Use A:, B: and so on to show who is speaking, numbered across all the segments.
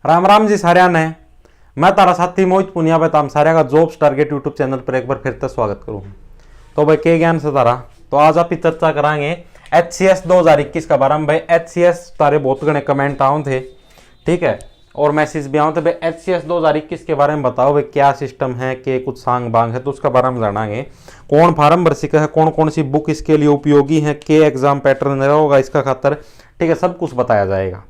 A: राम राम जी साਰਿਆਂ ने। मैं तारा साथी मोहित पुनिया पे ताम सारे का जॉब्स टारगेट यूट्यूब चैनल पर एक बार फिर से स्वागत करूँ। तो भाई के ज्ञान से तारा तो आज आप चर्चा कराएंगे HCS 2021 का बारे में। भाई HCS तारे बहुत घने कमेंट आए थे, ठीक है, और मैसेज भी आए थे। भाई HCS 2021 के बारे में बताओ भाई क्या सिस्टम है, के कुछ सांग बांग है, तो उसका बारे में जानेंगे। कौन फार्म भर सका है, कौन कौन सी बुक इसके लिए उपयोगी है, के एग्जाम पैटर्न होगा इसका खातर, ठीक है, सब कुछ बताया जाएगा।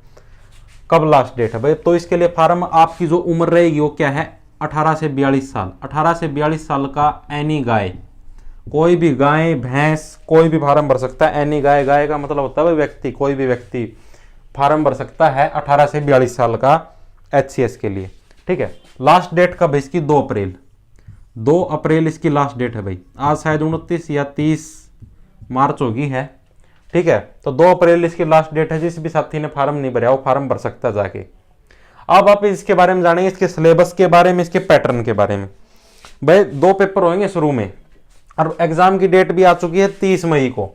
A: कब लास्ट डेट है भाई, तो इसके लिए फार्म आपकी जो उम्र रहेगी वो क्या है, 18 से 42 साल। 18 से 42 साल का एनी गाय, कोई भी गाय भैंस कोई भी फार्म भर सकता है। एनी गाय, गाय का मतलब होता है व्यक्ति, कोई भी व्यक्ति फार्म भर सकता है 18 से 42 साल का HCS के लिए, ठीक है। लास्ट डेट कब है इसकी, 2 अप्रैल। 2 अप्रैल इसकी लास्ट डेट है भाई। आज शायद 29 या 30 मार्च होगी है, ठीक है। तो 2 अप्रैल इसकी लास्ट डेट है। जिस भी साथी ने फार्म नहीं भरा वो फार्म भर सकता है जाके। अब आप इसके बारे में जानेंगे, इसके सिलेबस के बारे में, इसके पैटर्न के बारे में। भाई 2 पेपर होंगे शुरू में, और एग्जाम की डेट भी आ चुकी है 30 मई को।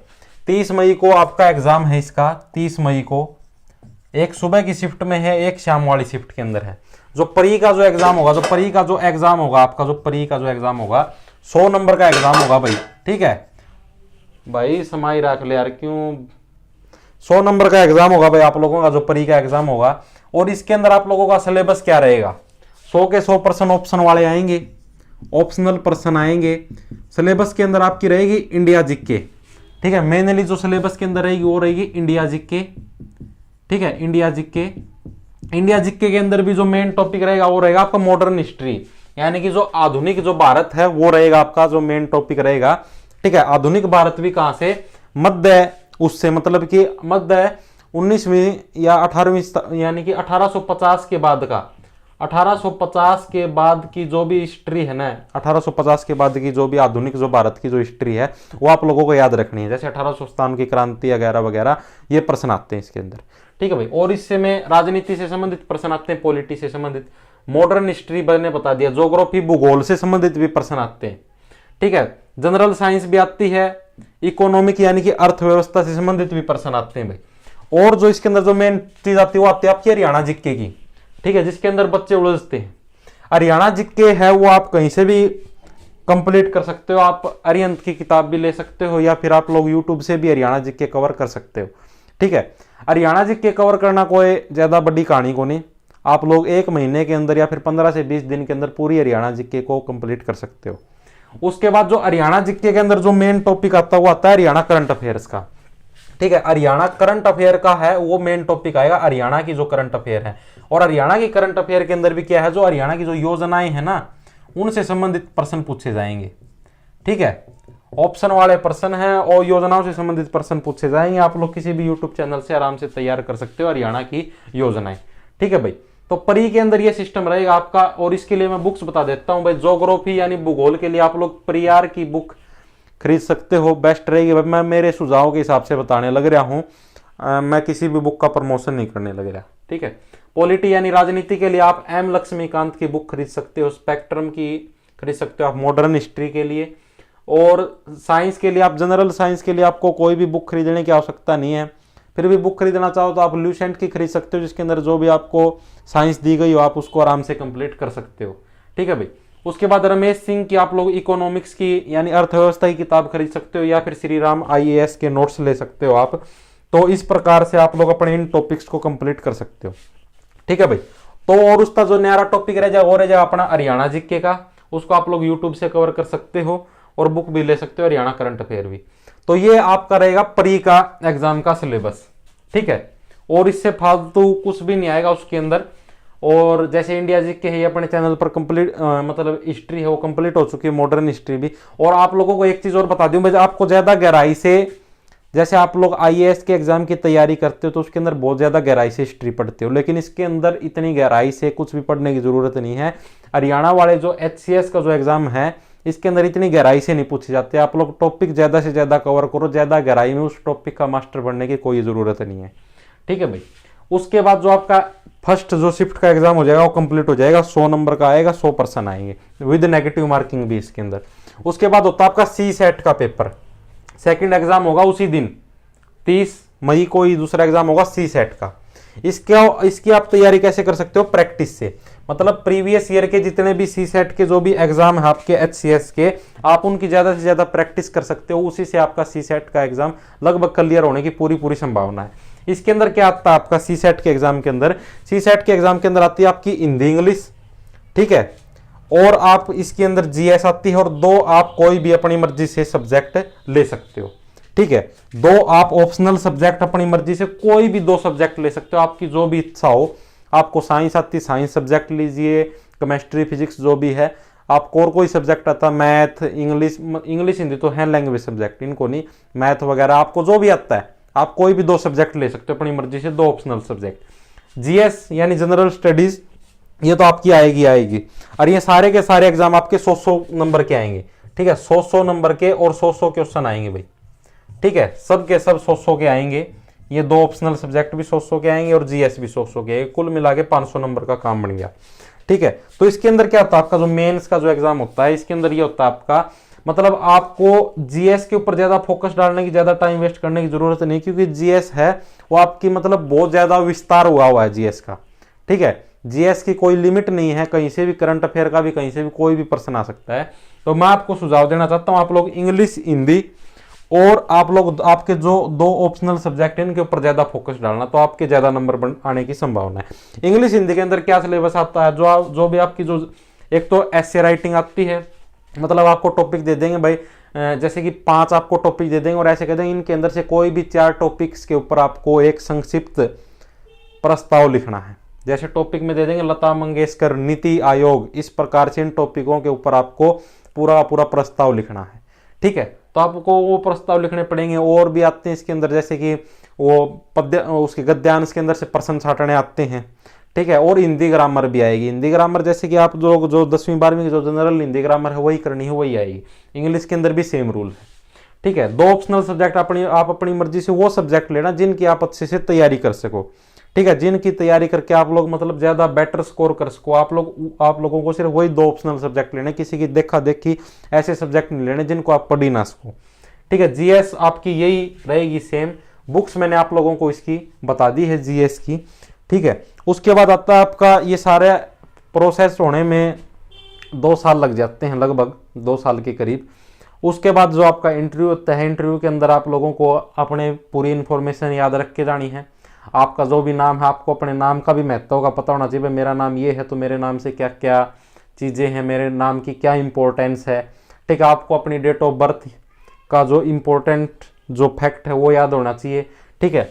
A: 30 मई को आपका एग्जाम है इसका। 30 मई को एक सुबह की शिफ्ट में है, एक शाम वाली शिफ्ट के अंदर है। जो प्री का जो एग्जाम होगा, जो प्री का जो एग्जाम होगा आपका, जो प्री का जो एग्जाम होगा 100 नंबर का एग्जाम होगा भाई, ठीक है। भाई समाई रख ले यार, क्यों 100 नंबर का एग्जाम होगा भाई आप लोगों का, जो प्री का एग्जाम होगा। और इसके अंदर आप लोगों का सिलेबस क्या रहेगा, 100 के 100% ऑप्शन वाले आएंगे, ऑप्शनल पर्सन आएंगे। सिलेबस के अंदर आपकी रहेगी इंडिया जीके, ठीक है। मेनली जो सिलेबस के अंदर रहेगी वो रहेगी इंडिया जीके, ठीक है। इंडिया जीके, इंडिया जीके के अंदर भी जो मेन टॉपिक रहेगा वो रहेगा आपका मॉडर्न हिस्ट्री, यानी कि जो आधुनिक जो भारत है वो रहेगा आपका जो मेन टॉपिक रहेगा, ठीक है। आधुनिक भारत भी कहां से, मध्य उससे, मतलब कि मध्य 19वीं या 18वीं, यानी कि 1850 के बाद का, 1850 के बाद की जो भी हिस्ट्री है ना, 1850 के बाद की जो भी आधुनिक जो भारत की जो हिस्ट्री है वो आप लोगों को याद रखनी है। जैसे 1857 की क्रांति वगैरह वगैरह ये प्रश्न आते हैं इसके अंदर, ठीक है भाई। और इससे में राजनीति से संबंधित प्रश्न आते हैं, पॉलिटी से संबंधित, मॉडर्न हिस्ट्री मैंने बता दिया, ज्योग्राफी भूगोल से संबंधित भी प्रश्न आते हैं, ठीक है। जनरल साइंस भी आती है, इकोनॉमिक यानी कि अर्थव्यवस्था से संबंधित भी प्रश्न आते हैं भाई। और जो इसके अंदर जो मेन चीज आती है वो आती है आपकी हरियाणा जीके की, ठीक है, जिसके अंदर बच्चे उलझते हैं। हरियाणा जीके है वो आप कहीं से भी कंप्लीट कर सकते हो। आप अरिहंत की किताब भी ले सकते हो, या फिर आप लोग यूट्यूब से भी हरियाणा जीके कवर कर सकते हो, ठीक है। हरियाणा जीके कवर करना कोई ज्यादा बड़ी कहानी को नहीं, आप लोग 1 महीने के अंदर या फिर 15 से 20 दिन के अंदर पूरी हरियाणा जीके को कंप्लीट कर सकते हो। उसके बाद जो हरियाणा जीके के अंदर जो मेन टॉपिक आता है वो आता है हरियाणा करंट अफेयर्स का, ठीक है। हरियाणा करंट अफेयर का है वो मेन टॉपिक आएगा, हरियाणा की जो करंट अफेयर है। और हरियाणा की करंट अफेयर के अंदर भी क्या है, जो हरियाणा की जो योजनाएं हैं ना उनसे संबंधित प्रश्न पूछे जाएंगे, ठीक है। ऑप्शन वाले प्रश्न हैं और योजनाओं से संबंधित प्रश्न पूछे जाएंगे। आप लोग किसी भी यूट्यूब चैनल से आराम से तैयार कर सकते हो हरियाणा की योजनाएं, ठीक है भाई। तो प्री के अंदर ये सिस्टम रहेगा आपका। और इसके लिए मैं बुक्स बता देता हूं भाई। ज्योग्राफी यानी भूगोल के लिए आप लोग प्रीआर की बुक खरीद सकते हो, बेस्ट रहेगी भाई। मैं मेरे सुझाव के हिसाब से बताने लग रहा हूं, मैं किसी भी बुक का प्रमोशन नहीं करने लग रहा, ठीक है। पॉलिटी यानी राजनीति के लिए आप M लक्ष्मीकांत की बुक खरीद सकते हो, स्पेक्ट्रम की खरीद सकते हो आप मॉडर्न हिस्ट्री के लिए। और साइंस के लिए आप, जनरल साइंस के लिए आपको कोई भी बुक खरीदने की आवश्यकता नहीं है। फिर भी बुक खरीदना चाहो तो आप ल्यूसेंट की खरीद सकते हो, जिसके अंदर जो भी आपको साइंस दी गई हो आप उसको आराम से कंप्लीट कर सकते हो, ठीक है भाई। उसके बाद रमेश सिंह की आप लोग इकोनॉमिक्स की यानी अर्थव्यवस्था की किताब खरीद सकते हो, या फिर श्री राम IAS के नोट्स ले सकते हो आप। तो इस प्रकार से आप लोग अपने इन टॉपिक्स को कंप्लीट कर सकते हो, ठीक है भाई। तो और उसका जो नया टॉपिक रह जाएगा वो रह जाएगा अपना हरियाणा जीके का, उसको आप लोग यूट्यूब से कवर कर सकते हो और बुक भी ले सकते हो, हरियाणा करंट अफेयर भी। तो ये आपका रहेगा प्री का एग्जाम का सिलेबस, ठीक है। और इससे फालतू कुछ भी नहीं आएगा उसके अंदर। और जैसे इंडिया जीके है अपने चैनल पर कंप्लीट, मतलब हिस्ट्री है वो कंप्लीट हो चुकी है, मॉडर्न हिस्ट्री भी। और आप लोगों को एक चीज और बता दूं भाई, आपको ज्यादा गहराई से, जैसे आप लोग IAS के एग्जाम की तैयारी करते हो तो उसके अंदर बहुत ज्यादा गहराई से हिस्ट्री पढ़ते हो, लेकिन इसके अंदर इतनी गहराई से कुछ भी पढ़ने की जरूरत नहीं है। हरियाणा वाले जो HCS का जो एग्जाम है इसके अंदर इतनी गहराई से नहीं पूछे जाते। आप लोग टॉपिक ज्यादा से ज्यादा कवर करो, ज्यादा गहराई में उस टॉपिक का मास्टर बनने की कोई जरूरत नहीं है, ठीक है भाई। उसके बाद जो आपका फर्स्ट जो शिफ्ट का एग्जाम हो जाएगा वो कंप्लीट हो जाएगा, 100 नंबर का आएगा, 100% आएंगे विद नेगेटिव मार्किंग भी इसके अंदर। उसके बाद होता है आपका CSET का पेपर, सेकंड एग्जाम होगा उसी दिन 30 मई को ही दूसरा एग्जाम होगा CSET का। इसकी आप तैयारी कैसे कर सकते हो? प्रैक्टिस से। मतलब प्रीवियस ईयर के जितने भी सी सेट के जो भी एग्जाम है आपके एचसीएस के, आप उनकी ज्यादा से ज्यादा प्रैक्टिस कर सकते हो, उसी से आपका सी सेट का एग्जाम लगभग क्लियर होने की पूरी पूरी संभावना है। इसके अंदर क्या आता है आपका सी सेट के एग्जाम के अंदर? सी सेट के एग्जाम के अंदर आती है आपकी हिंदी इंग्लिश, ठीक है, और आप इसके अंदर जीएस आती है, और 2 आप कोई भी अपनी मर्जी से सब्जेक्ट ले सकते हो, ठीक है। 2 आप ऑप्शनल सब्जेक्ट अपनी मर्जी से कोई भी 2 सब्जेक्ट ले सकते हो, आपकी जो भी इच्छा हो। आपको साइंस आती, साइंस सब्जेक्ट लीजिए, केमिस्ट्री फिजिक्स जो भी है। आपको और कोई सब्जेक्ट आता, मैथ इंग्लिश हिंदी तो है लैंग्वेज सब्जेक्ट, इनको नहीं, मैथ वगैरह आपको जो भी आता है, आप कोई भी 2 सब्जेक्ट ले सकते हो अपनी मर्जी से, 2 ऑप्शनल सब्जेक्ट। जीएस यानी जनरल स्टडीज, ये तो आपकी आएगी, और ये सारे के सारे एग्जाम आपके 100 नंबर के आएंगे, ठीक है। 100 नंबर के और 100 क्वेश्चन आएंगे भाई, ठीक है, सब के सब 100 के आएंगे। ये 2 ऑप्शनल सब्जेक्ट भी 100 के आएंगे और जीएस भी 100 के आएंगे, कुल मिला के 500 नंबर का काम बन गया, ठीक है। तो इसके अंदर क्या होता है आपका जो मेंस का जो एग्जाम होता है, इसके अंदर ये होता है आपका, मतलब आपको जीएस के ऊपर ज्यादा फोकस डालने की, ज्यादा टाइम वेस्ट करने की जरूरत नहीं, क्योंकि जीएस है वो आपकी मतलब बहुत ज्यादा विस्तार हुआ है जीएस का, ठीक है। जीएस की कोई लिमिट नहीं है, कहीं से भी करंट अफेयर का भी कहीं से भी कोई भी प्रश्न आ सकता है। तो मैं आपको सुझाव देना चाहता हूं, आप लोग इंग्लिश हिंदी और आप लोग आपके जो 2 ऑप्शनल सब्जेक्ट हैं इनके ऊपर ज्यादा फोकस डालना, तो आपके ज्यादा नंबर आने की संभावना है। इंग्लिश हिंदी के अंदर क्या सिलेबस आता है, जो भी आपकी जो एक तो एसे राइटिंग आती है, मतलब आपको टॉपिक दे देंगे भाई, जैसे कि 5 आपको टॉपिक दे देंगे और ऐसे कह देंगे इनके अंदर से कोई भी 4 टॉपिक्स के ऊपर आपको एक संक्षिप्त प्रस्ताव लिखना है। जैसे टॉपिक में दे देंगे लता मंगेशकर, नीति आयोग, इस प्रकार से इन टॉपिकों के ऊपर आपको पूरा पूरा प्रस्ताव लिखना है, ठीक है। तो आपको वो प्रस्ताव लिखने पड़ेंगे। और भी आते हैं इसके अंदर, जैसे कि वो पद्य, उसके गद्यांश के अंदर से प्रश्न छाटने आते हैं, ठीक है। और हिंदी ग्रामर भी आएगी। हिंदी ग्रामर जैसे कि आप जो 10वीं 12वीं की जो जनरल हिंदी ग्रामर है वही करनी है, वही आएगी। इंग्लिश के अंदर भी सेम रूल है, ठीक है। 2 ऑप्शनल सब्जेक्ट आप अपनी मर्जी से वो सब्जेक्ट लेना जिनकी आप अच्छे से तैयारी कर सको, ठीक है, जिनकी तैयारी करके आप लोग मतलब ज्यादा बेटर स्कोर कर सको। आप लोगों को सिर्फ वही 2 ऑप्शनल सब्जेक्ट लेने, किसी की देखा देखी ऐसे सब्जेक्ट नहीं लेने जिनको आप पढ़ ही ना सको, ठीक है। जीएस आपकी यही रहेगी सेम, बुक्स मैंने आप लोगों को इसकी बता दी है जीएस की, ठीक है। उसके बाद आता है आपका, ये सारे प्रोसेस होने में 2 साल लग जाते हैं, लगभग 2 साल के करीब। उसके बाद जो आपका इंटरव्यू होता है, इंटरव्यू के अंदर आप लोगों को अपने पूरी इंफॉर्मेशन याद रख के जानी है। आपका जो भी नाम है, आपको अपने नाम का भी महत्व का पता होना चाहिए। मेरा नाम ये है तो मेरे नाम से क्या क्या चीज़ें हैं, मेरे नाम की क्या इंपॉर्टेंस है, ठीक है। आपको अपनी डेट ऑफ बर्थ का जो इम्पोर्टेंट जो फैक्ट है वो याद होना चाहिए, ठीक है।